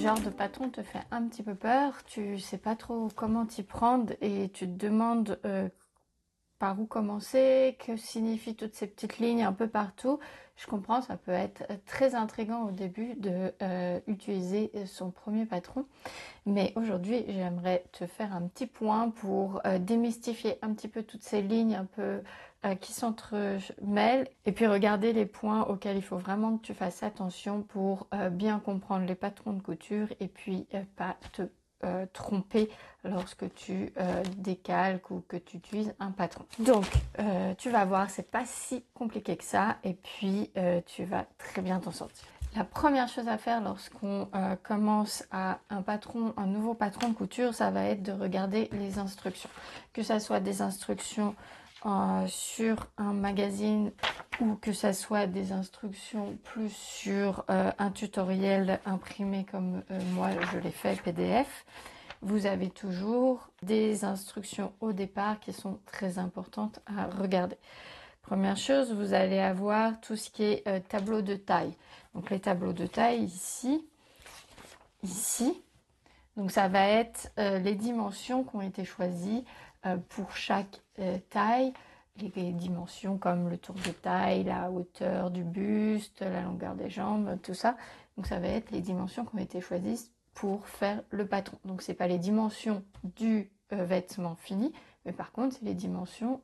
genre de patron te fait un petit peu peur, tu sais pas trop comment t'y prendre et tu te demandes par où commencer, que signifient toutes ces petites lignes un peu partout, je comprends, ça peut être très intriguant au début de utiliser son premier patron. Mais aujourd'hui, j'aimerais te faire un petit point pour démystifier un petit peu toutes ces lignes un peu qui s'entremêlent et puis regarder les points auxquels il faut vraiment que tu fasses attention pour bien comprendre les patrons de couture et puis pas te tromper lorsque tu décalques ou que tu utilises un patron. Donc, tu vas voir, c'est pas si compliqué que ça et puis tu vas très bien t'en sortir. La première chose à faire lorsqu'on commence à un nouveau patron de couture, ça va être de regarder les instructions. Que ça soit des instructions sur un magazine ou que ça soit des instructions plus sur un tutoriel imprimé comme moi je l'ai fait PDF. Vous avez toujours des instructions au départ qui sont très importantes à regarder. Première chose, vous allez avoir tout ce qui est tableau de taille. Donc les tableaux de taille ici. Donc ça va être les dimensions qui ont été choisies pour chaque taille. Les dimensions comme le tour de taille, la hauteur du buste, la longueur des jambes, tout ça. Donc ça va être les dimensions qui ont été choisies pour faire le patron. Donc c'est pas les dimensions du vêtement fini, mais par contre c'est les dimensions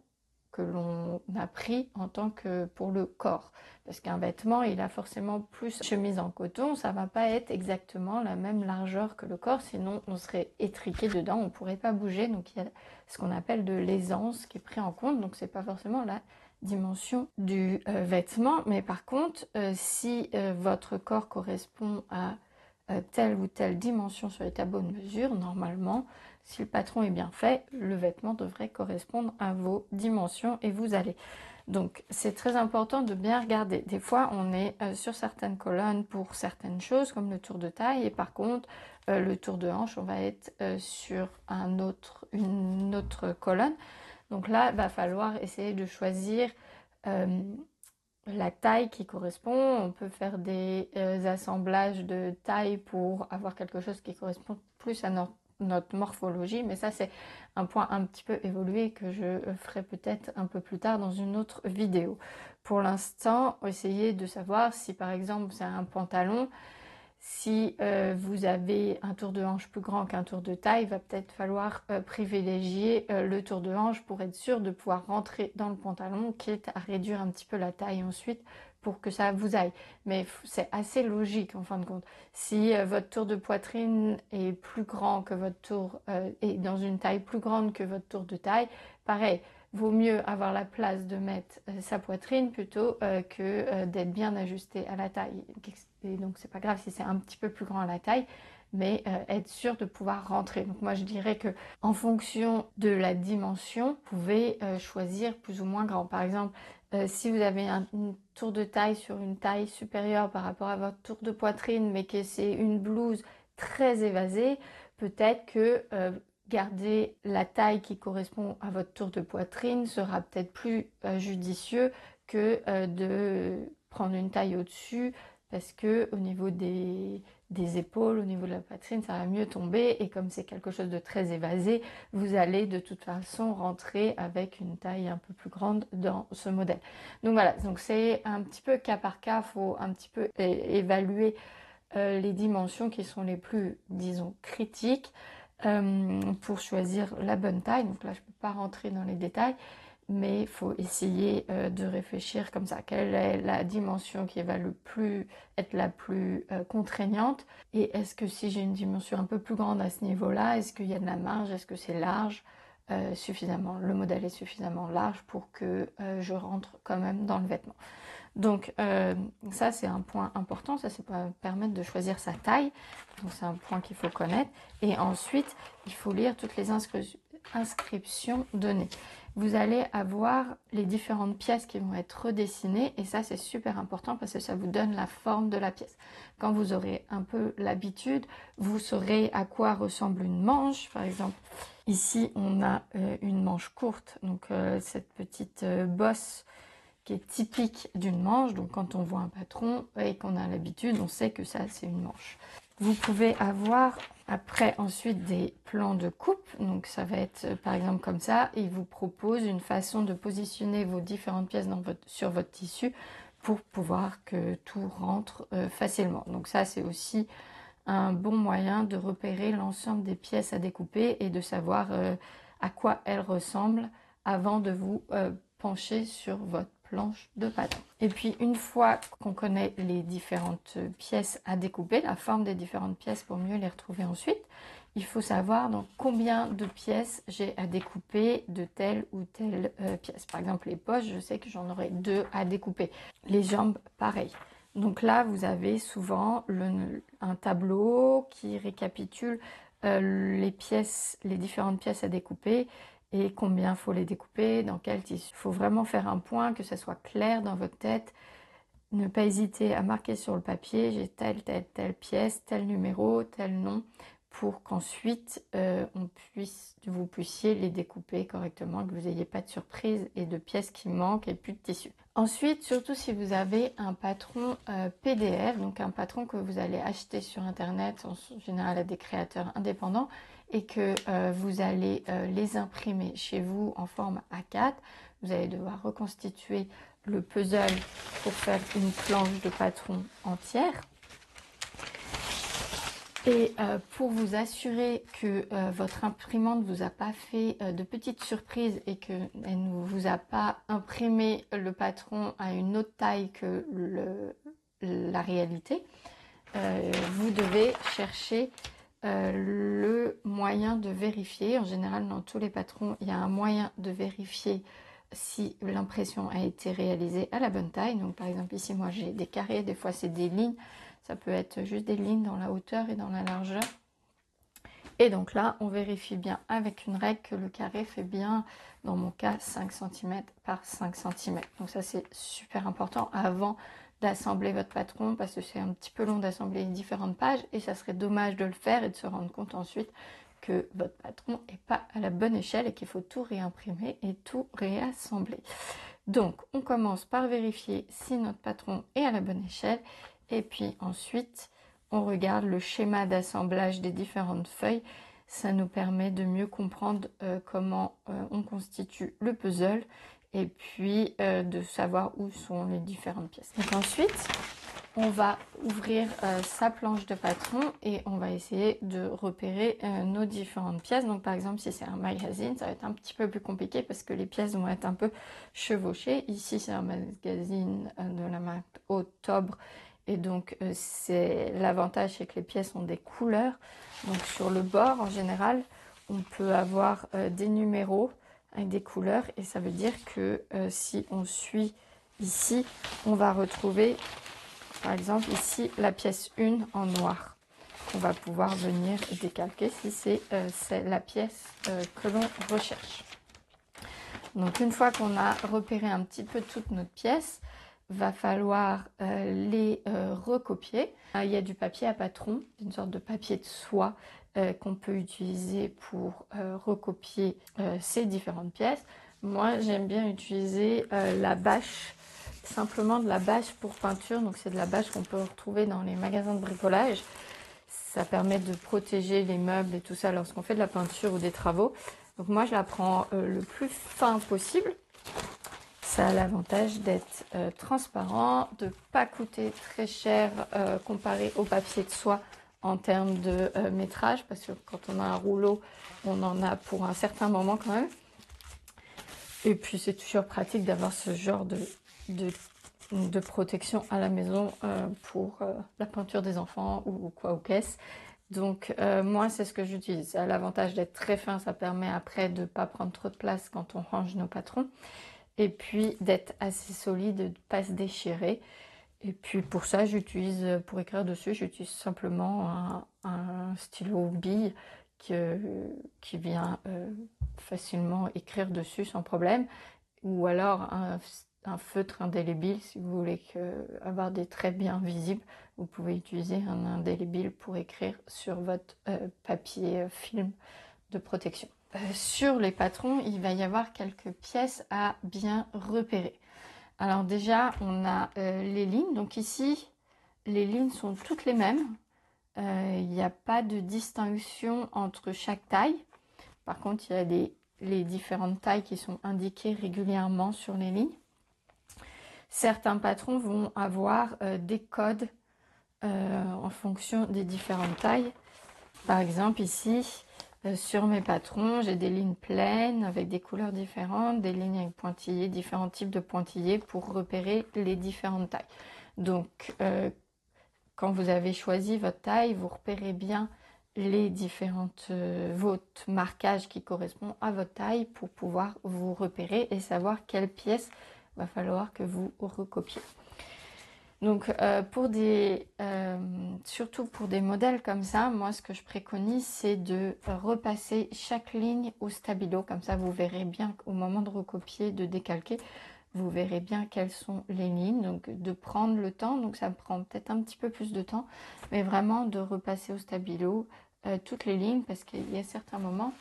que l'on a pris en tant que pour le corps. Parce qu'un vêtement, il a forcément plus chemise en coton, ça va pas être exactement la même largeur que le corps, sinon on serait étriqué dedans, on pourrait pas bouger. Donc il y a ce qu'on appelle de l'aisance qui est pris en compte, donc c'est pas forcément la dimension du vêtement, mais par contre, si votre corps correspond à telle ou telle dimension sur les tableaux de mesure, normalement, si le patron est bien fait, le vêtement devrait correspondre à vos dimensions et vous allez. Donc c'est très important de bien regarder. Des fois on est sur certaines colonnes pour certaines choses comme le tour de taille et par contre le tour de hanche on va être sur une autre colonne. Donc là il va falloir essayer de choisir la taille qui correspond. On peut faire des assemblages de taille pour avoir quelque chose qui correspond plus à notre morphologie, mais ça c'est un point un petit peu évolué que je ferai peut-être un peu plus tard dans une autre vidéo. Pour l'instant, essayez de savoir si par exemple c'est un pantalon, si vous avez un tour de hanche plus grand qu'un tour de taille, il va peut-être falloir privilégier le tour de hanche pour être sûr de pouvoir rentrer dans le pantalon, quitte à réduire un petit peu la taille ensuite pour que ça vous aille. Mais c'est assez logique en fin de compte. Si votre tour de poitrine est plus grand que votre tour, est dans une taille plus grande que votre tour de taille, pareil, vaut mieux avoir la place de mettre sa poitrine plutôt que d'être bien ajusté à la taille. Et donc c'est pas grave si c'est un petit peu plus grand à la taille, mais être sûr de pouvoir rentrer. Donc moi je dirais que en fonction de la dimension, vous pouvez choisir plus ou moins grand. Par exemple, si vous avez une tour de taille sur une taille supérieure par rapport à votre tour de poitrine, mais que c'est une blouse très évasée, peut-être que garder la taille qui correspond à votre tour de poitrine sera peut-être plus judicieux que de prendre une taille au-dessus parce que au niveau des épaules, au niveau de la poitrine, ça va mieux tomber et comme c'est quelque chose de très évasé, vous allez de toute façon rentrer avec une taille un peu plus grande dans ce modèle. Donc voilà, donc c'est un petit peu cas par cas, faut un petit peu évaluer les dimensions qui sont les plus, disons, critiques pour choisir la bonne taille. Donc là, je ne peux pas rentrer dans les détails, mais il faut essayer de réfléchir comme ça. Quelle est la dimension qui va être la plus contraignante? Et est-ce que si j'ai une dimension un peu plus grande à ce niveau-là, est-ce qu'il y a de la marge? Est-ce que c'est large suffisamment? Le modèle est suffisamment large pour que je rentre quand même dans le vêtement. Donc ça c'est un point important, ça c'est pour permettre de choisir sa taille, donc c'est un point qu'il faut connaître. Et ensuite il faut lire toutes les inscriptions données. Vous allez avoir les différentes pièces qui vont être redessinées et ça c'est super important parce que ça vous donne la forme de la pièce. Quand vous aurez un peu l'habitude, vous saurez à quoi ressemble une manche. Par exemple ici on a une manche courte, donc cette petite bosse qui est typique d'une manche. Donc quand on voit un patron et qu'on a l'habitude, on sait que ça c'est une manche. Vous pouvez avoir après ensuite des plans de coupe, donc ça va être par exemple comme ça. Il vous propose une façon de positionner vos différentes pièces sur votre tissu pour pouvoir que tout rentre facilement. Donc ça, c'est aussi un bon moyen de repérer l'ensemble des pièces à découper et de savoir à quoi elles ressemblent avant de vous pencher sur votre planche de patron. Et puis une fois qu'on connaît les différentes pièces à découper, la forme des différentes pièces pour mieux les retrouver ensuite, il faut savoir donc combien de pièces j'ai à découper de telle ou telle pièce. Par exemple les poches, je sais que j'en aurai 2 à découper. Les jambes, pareil. Donc là, vous avez souvent un tableau qui récapitule les différentes pièces à découper et combien il faut les découper, dans quel tissu. Il faut vraiment faire un point, que ça soit clair dans votre tête. Ne pas hésiter à marquer sur le papier, j'ai telle pièce, tel numéro, tel nom, pour qu'ensuite vous puissiez les découper correctement, que vous n'ayez pas de surprise et de pièces qui manquent et plus de tissu. Ensuite, surtout si vous avez un patron PDF, donc un patron que vous allez acheter sur internet, en général à des créateurs indépendants, et que vous allez les imprimer chez vous en forme A4, vous allez devoir reconstituer le puzzle pour faire une planche de patron entière. Et pour vous assurer que votre imprimante ne vous a pas fait de petites surprises et qu'elle ne vous a pas imprimé le patron à une autre taille que la réalité, vous devez chercher le moyen de vérifier. En général, dans tous les patrons, il y a un moyen de vérifier si l'impression a été réalisée à la bonne taille. Donc par exemple ici, moi j'ai des carrés, des fois c'est des lignes. Ça peut être juste des lignes dans la hauteur et dans la largeur. Et donc là, on vérifie bien avec une règle que le carré fait bien, dans mon cas, 5 cm par 5 cm. Donc ça, c'est super important avant d'assembler votre patron parce que c'est un petit peu long d'assembler les différentes pages et ça serait dommage de le faire et de se rendre compte ensuite que votre patron n'est pas à la bonne échelle et qu'il faut tout réimprimer et tout réassembler. Donc, on commence par vérifier si notre patron est à la bonne échelle et puis ensuite, on regarde le schéma d'assemblage des différentes feuilles. Ça nous permet de mieux comprendre comment on constitue le puzzle et puis de savoir où sont les différentes pièces. Donc ensuite, on va ouvrir sa planche de patron et on va essayer de repérer nos différentes pièces. Donc par exemple, si c'est un magazine, ça va être un petit peu plus compliqué parce que les pièces vont être un peu chevauchées. Ici, c'est un magazine de la marque Octobre. Et donc, c'est l'avantage, c'est que les pièces ont des couleurs. Donc, sur le bord, en général, on peut avoir des numéros avec des couleurs. Et ça veut dire que si on suit ici, on va retrouver, par exemple, ici, la pièce 1 en noir. On va pouvoir venir décalquer si c'est la pièce que l'on recherche. Donc, une fois qu'on a repéré un petit peu toute notre pièce, va falloir les recopier. Il y a du papier à patron, une sorte de papier de soie qu'on peut utiliser pour recopier ces différentes pièces. Moi, j'aime bien utiliser la bâche, simplement de la bâche pour peinture. Donc, c'est de la bâche qu'on peut retrouver dans les magasins de bricolage. Ça permet de protéger les meubles et tout ça lorsqu'on fait de la peinture ou des travaux. Donc, moi, je la prends le plus fin possible. Ça a l'avantage d'être transparent, de ne pas coûter très cher comparé au papier de soie en termes de métrage, parce que quand on a un rouleau, on en a pour un certain moment quand même. Et puis c'est toujours pratique d'avoir ce genre de protection à la maison pour la peinture des enfants ou quoi ou qu'est-ce. Donc moi c'est ce que j'utilise. Ça a l'avantage d'être très fin, ça permet après de ne pas prendre trop de place quand on range nos patrons. Et puis d'être assez solide, de ne pas se déchirer. Et puis pour ça, j'utilise, pour écrire dessus, j'utilise simplement un stylo bille qui vient facilement écrire dessus sans problème. Ou alors un feutre indélébile, si vous voulez avoir des traits bien visibles, vous pouvez utiliser un indélébile pour écrire sur votre papier film de protection. Sur les patrons, il va y avoir quelques pièces à bien repérer. Alors déjà, on a les lignes. Donc ici, les lignes sont toutes les mêmes. il n'y a pas de distinction entre chaque taille. Par contre, il y a les différentes tailles qui sont indiquées régulièrement sur les lignes. Certains patrons vont avoir des codes en fonction des différentes tailles. Par exemple, ici, sur mes patrons, j'ai des lignes pleines avec des couleurs différentes, des lignes avec pointillés, différents types de pointillés pour repérer les différentes tailles. Donc, quand vous avez choisi votre taille, vous repérez bien les différentes votre marquage qui correspond à votre taille pour pouvoir vous repérer et savoir quelle pièce va falloir que vous recopiez. Donc surtout pour des modèles comme ça, moi ce que je préconise c'est de repasser chaque ligne au stabilo, comme ça vous verrez bien au moment de recopier, de décalquer, vous verrez bien quelles sont les lignes, donc de prendre le temps, donc ça prend peut-être un petit peu plus de temps, mais vraiment de repasser au stabilo toutes les lignes, parce qu'il y a certains moments,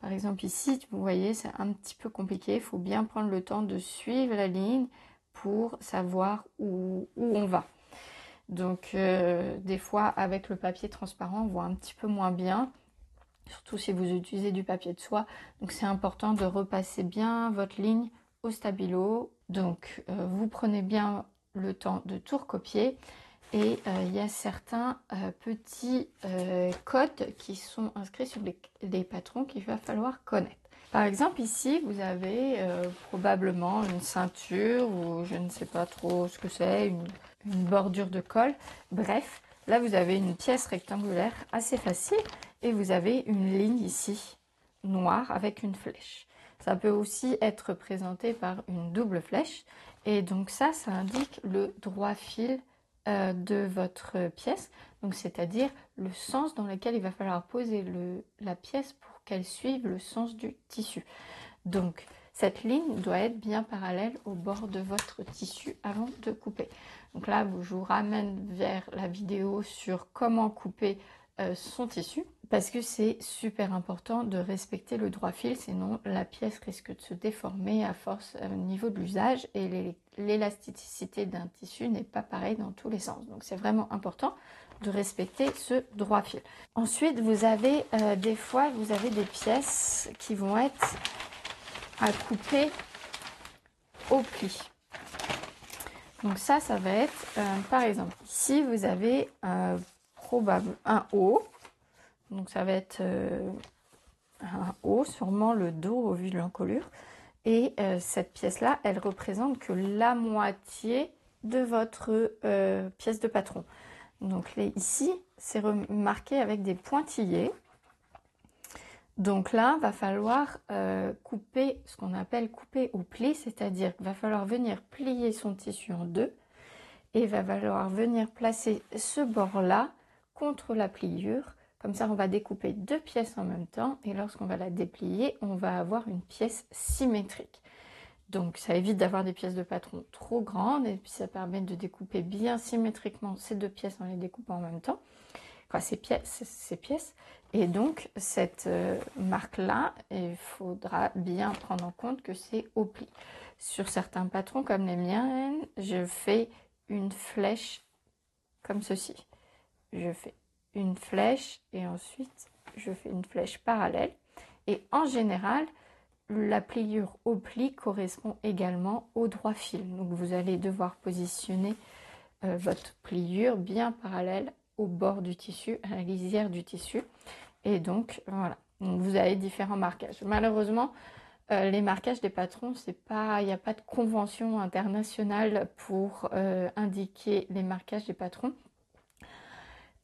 par exemple ici, vous voyez, c'est un petit peu compliqué, il faut bien prendre le temps de suivre la ligne pour savoir où on va. Donc des fois avec le papier transparent, on voit un petit peu moins bien, surtout si vous utilisez du papier de soie. Donc c'est important de repasser bien votre ligne au stabilo. Donc vous prenez bien le temps de tout recopier. Et il y a certains petits codes qui sont inscrits sur les patrons qu'il va falloir connaître. Par exemple, ici, vous avez probablement une ceinture ou je ne sais pas trop ce que c'est, une bordure de colle. Bref, là, vous avez une pièce rectangulaire assez facile et vous avez une ligne ici, noire, avec une flèche. Ça peut aussi être présenté par une double flèche. Et donc ça indique le droit fil de votre pièce, donc c'est-à-dire le sens dans lequel il va falloir poser la pièce pour qu'elle suive le sens du tissu. Donc cette ligne doit être bien parallèle au bord de votre tissu avant de couper. Donc là, je vous ramène vers la vidéo sur comment couper son tissu, parce que c'est super important de respecter le droit fil, sinon la pièce risque de se déformer à force au niveau de l'usage, et l'élasticité d'un tissu n'est pas pareil dans tous les sens. Donc c'est vraiment important de respecter ce droit fil. Ensuite, vous avez des fois, vous avez des pièces qui vont être à couper au pli. Donc ça va être, par exemple, ici vous avez probable un haut. Donc ça va être un haut, sûrement le dos au vu de l'encolure. Et cette pièce-là, elle représente que la moitié de votre pièce de patron. Donc ici, c'est marqué avec des pointillés. Donc là, va falloir couper, ce qu'on appelle couper au pli, c'est-à-dire qu'il va falloir venir plier son tissu en deux et il va falloir venir placer ce bord-là contre la pliure. Comme ça, on va découper deux pièces en même temps et lorsqu'on va la déplier, on va avoir une pièce symétrique. Donc, ça évite d'avoir des pièces de patron trop grandes et puis ça permet de découper bien symétriquement ces deux pièces en les découpant en même temps. Enfin, ces pièces. Et donc, cette marque-là, il faudra bien prendre en compte que c'est au pli. Sur certains patrons comme les miens, je fais une flèche comme ceci. Je fais une flèche et ensuite je fais une flèche parallèle. Et en général, la pliure au pli correspond également au droit fil. Donc vous allez devoir positionner votre pliure bien parallèle au bord du tissu, à la lisière du tissu. Et donc voilà, donc, vous avez différents marquages. Malheureusement, les marquages des patrons, il n'y a pas de convention internationale pour indiquer les marquages des patrons.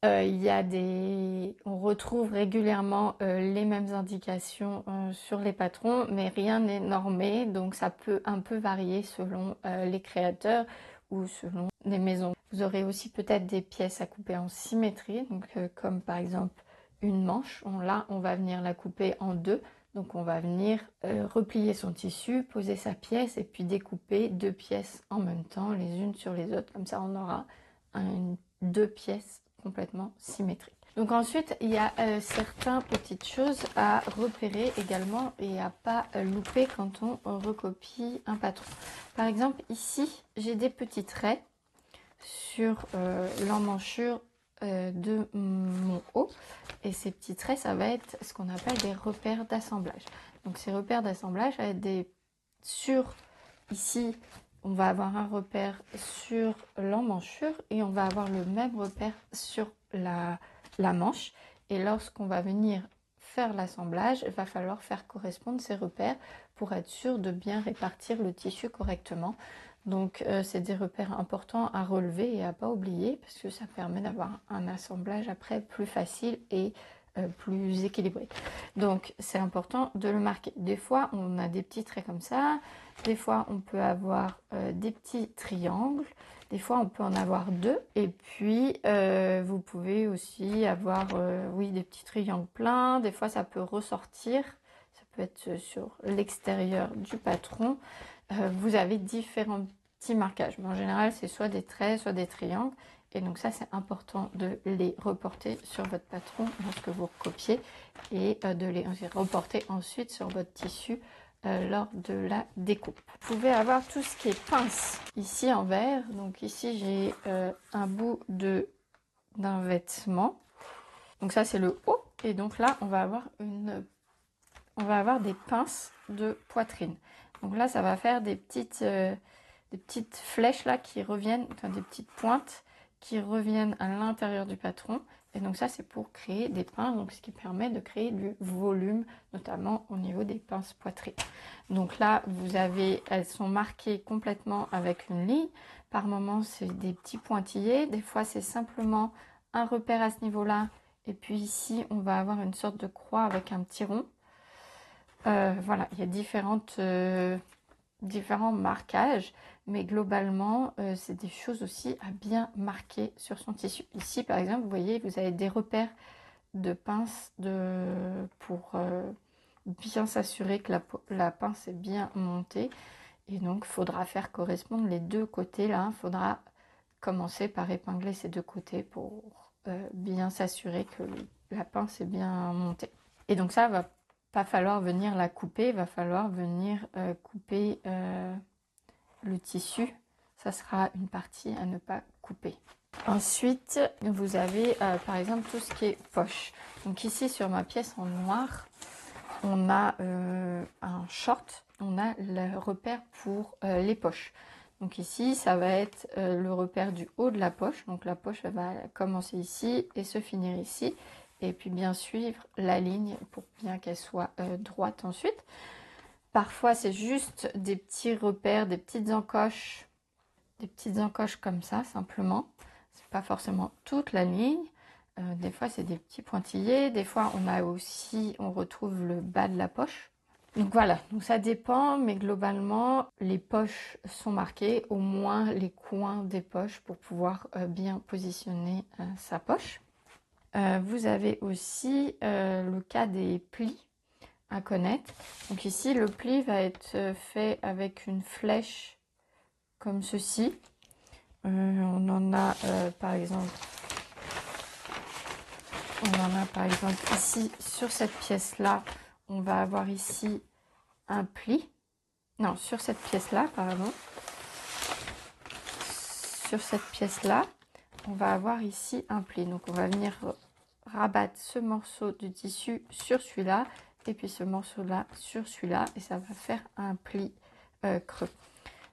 On retrouve régulièrement les mêmes indications sur les patrons, mais rien n'est normé, donc ça peut un peu varier selon les créateurs ou selon les maisons. Vous aurez aussi peut-être des pièces à couper en symétrie, donc comme par exemple une manche. Là, on va venir la couper en deux. Donc on va venir replier son tissu, poser sa pièce et puis découper deux pièces en même temps, les unes sur les autres. Comme ça, on aura deux pièces complètement symétriques. Donc ensuite, il y a certaines petites choses à repérer également et à pas louper quand on recopie un patron. Par exemple, ici, j'ai des petits traits sur l'emmanchure de mon haut. Et ces petits traits, ça va être ce qu'on appelle des repères d'assemblage. Donc ces repères d'assemblage, ça va être ici, on va avoir un repère sur l'emmanchure et on va avoir le même repère sur la manche. Et lorsqu'on va venir faire l'assemblage, il va falloir faire correspondre ces repères pour être sûr de bien répartir le tissu correctement. Donc c'est des repères importants à relever et à pas oublier parce que ça permet d'avoir un assemblage après plus facile et plus équilibré. Donc c'est important de le marquer. Des fois on a des petits traits comme ça, des fois on peut avoir des petits triangles, des fois on peut en avoir deux, et puis vous pouvez aussi avoir oui, des petits triangles pleins. Des fois ça peut ressortir, ça peut être sur l'extérieur du patron. Vous avez différents petits marquages, mais en général c'est soit des traits, soit des triangles, et donc ça c'est important de les reporter sur votre patron lorsque vous recopiez et de les reporter ensuite sur votre tissu lors de la découpe. Vous pouvez avoir tout ce qui est pince ici en vert. Donc ici j'ai un bout d'un vêtement, donc ça c'est le haut, et donc là on va avoir des pinces de poitrine. Donc là ça va faire des petites flèches là qui reviennent, enfin des petites pointes qui reviennent à l'intérieur du patron. Et donc ça c'est pour créer des pinces, donc ce qui permet de créer du volume, notamment au niveau des pinces poitrine. Donc là elles sont marquées complètement avec une ligne. Par moment c'est des petits pointillés, des fois c'est simplement un repère à ce niveau là, et puis ici on va avoir une sorte de croix avec un petit rond. Voilà, il y a différents marquages, mais globalement c'est des choses aussi à bien marquer sur son tissu. Ici par exemple, vous voyez, vous avez des repères de pince pour bien s'assurer que la pince est bien montée, et donc il faudra faire correspondre les deux côtés là. Il faudra commencer par épingler ces deux côtés pour bien s'assurer que la pince est bien montée. Et donc ça va pas falloir venir la couper, il va falloir venir couper le tissu. Ça sera une partie à ne pas couper. Ensuite, vous avez par exemple tout ce qui est poche. Donc ici sur ma pièce en noir, on a un short, on a le repère pour les poches. Donc ici, ça va être le repère du haut de la poche. Donc la poche, elle va commencer ici et se finir ici. Et puis bien suivre la ligne pour bien qu'elle soit droite ensuite. Parfois, c'est juste des petits repères, des petites encoches comme ça, simplement. C'est pas forcément toute la ligne. Des fois, c'est des petits pointillés. Des fois, on retrouve le bas de la poche. Donc voilà, donc ça dépend, mais globalement, les poches sont marquées, au moins les coins des poches pour pouvoir bien positionner sa poche. Vous avez aussi le cas des plis à connaître. Donc ici, le pli va être fait avec une flèche comme ceci. On en a par exemple ici sur cette pièce là, on va avoir ici un pli. Non, sur cette pièce là, pardon. Sur cette pièce là, on va avoir ici un pli. Donc on va venir rabattre ce morceau du tissu sur celui-là, et puis ce morceau là sur celui-là, et ça va faire un pli creux.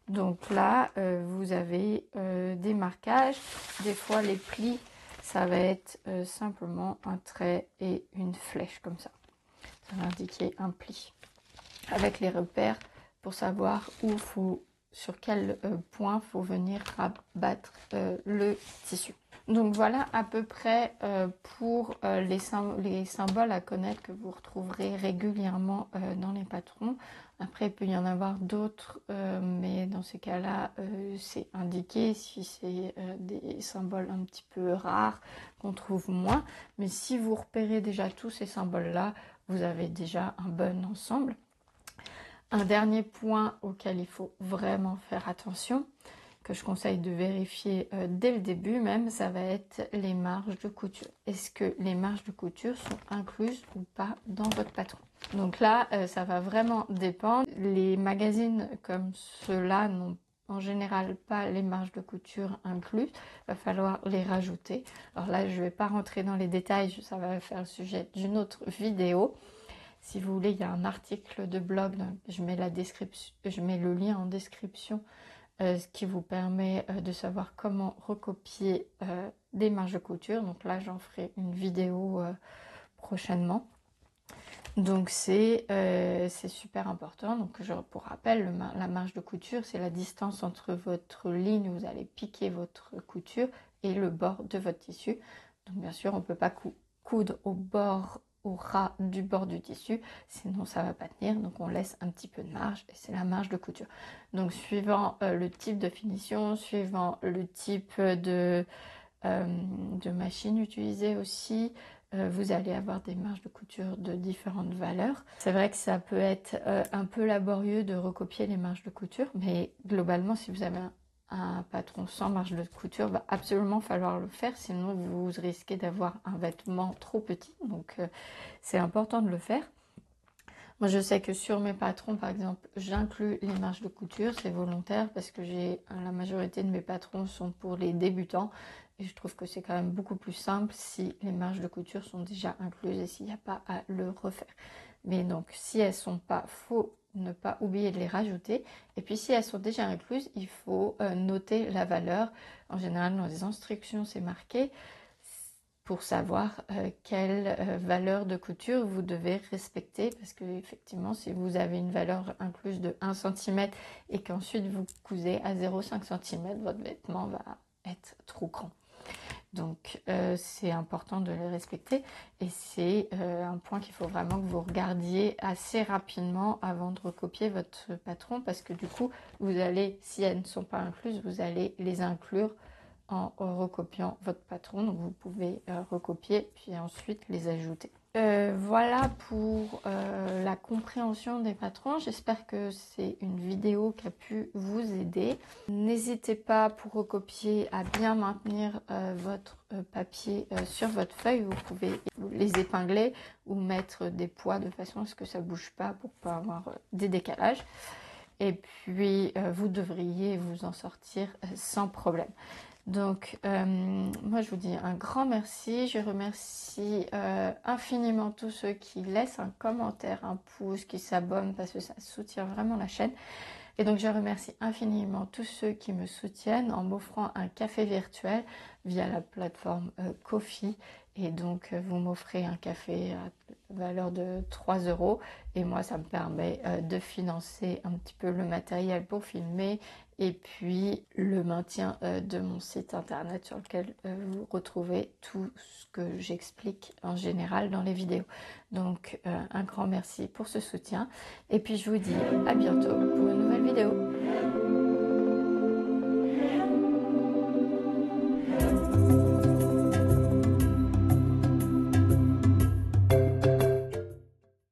Donc là vous avez des marquages. Des fois les plis, ça va être simplement un trait et une flèche comme ça. Ça va indiquer un pli avec les repères pour savoir sur quel point faut venir rabattre le tissu. Donc voilà à peu près pour les symboles à connaître que vous retrouverez régulièrement dans les patrons. Après, il peut y en avoir d'autres, mais dans ces cas-là, c'est indiqué si c'est des symboles un petit peu rares qu'on trouve moins. Mais si vous repérez déjà tous ces symboles-là, vous avez déjà un bon ensemble. Un dernier point auquel il faut vraiment faire attention, que je conseille de vérifier dès le début même, ça va être les marges de couture. Est-ce que les marges de couture sont incluses ou pas dans votre patron? Donc là, ça va vraiment dépendre. Les magazines comme ceux-là n'ont en général pas les marges de couture incluses, il va falloir les rajouter. Alors là, je ne vais pas rentrer dans les détails, ça va faire le sujet d'une autre vidéo. Si vous voulez, il y a un article de blog, je mets le lien en description, ce qui vous permet de savoir comment recopier des marges de couture. Donc là, j'en ferai une vidéo prochainement. Donc c'est super important. Donc pour rappel, la marge de couture, c'est la distance entre votre ligne où vous allez piquer votre couture et le bord de votre tissu. Donc bien sûr, on ne peut pas coudre au ras du bord du tissu, sinon ça ne va pas tenir. Donc on laisse un petit peu de marge et c'est la marge de couture. Donc suivant le type de finition, suivant le type de machine utilisée aussi, vous allez avoir des marges de couture de différentes valeurs. C'est vrai que ça peut être un peu laborieux de recopier les marges de couture, mais globalement, si vous avez un patron sans marge de couture, va absolument falloir le faire, sinon vous risquez d'avoir un vêtement trop petit. Donc c'est important de le faire. Moi, je sais que sur mes patrons, par exemple, j'inclus les marges de couture, c'est volontaire parce que la majorité de mes patrons sont pour les débutants et je trouve que c'est quand même beaucoup plus simple si les marges de couture sont déjà incluses et s'il n'y a pas à le refaire. Mais donc, si elles ne sont pas, faut ne pas oublier de les rajouter. Et puis, si elles sont déjà incluses, il faut noter la valeur. En général, dans les instructions, c'est marqué pour savoir quelle valeur de couture vous devez respecter, parce que effectivement, si vous avez une valeur incluse de 1 cm et qu'ensuite vous cousez à 0,5 cm, votre vêtement va être trop grand. Donc c'est important de les respecter et c'est un point qu'il faut vraiment que vous regardiez assez rapidement avant de recopier votre patron, parce que du coup, vous allez, si elles ne sont pas incluses, vous allez les inclure en recopiant votre patron. Donc vous pouvez recopier puis ensuite les ajouter. Voilà pour la compréhension des patrons. J'espère que c'est une vidéo qui a pu vous aider. N'hésitez pas, pour recopier, à bien maintenir votre papier sur votre feuille. Vous pouvez les épingler ou mettre des poids de façon à ce que ça ne bouge pas pour ne pas avoir des décalages. Et puis vous devriez vous en sortir sans problème. Donc, moi, je vous dis un grand merci. Je remercie infiniment tous ceux qui laissent un commentaire, un pouce, qui s'abonnent, parce que ça soutient vraiment la chaîne. Et donc, je remercie infiniment tous ceux qui me soutiennent en m'offrant un café virtuel via la plateforme Ko-fi. Et donc, vous m'offrez un café à valeur de 3 € et moi, ça me permet de financer un petit peu le matériel pour filmer et puis le maintien de mon site internet sur lequel vous retrouvez tout ce que j'explique en général dans les vidéos. Donc, un grand merci pour ce soutien et puis je vous dis à bientôt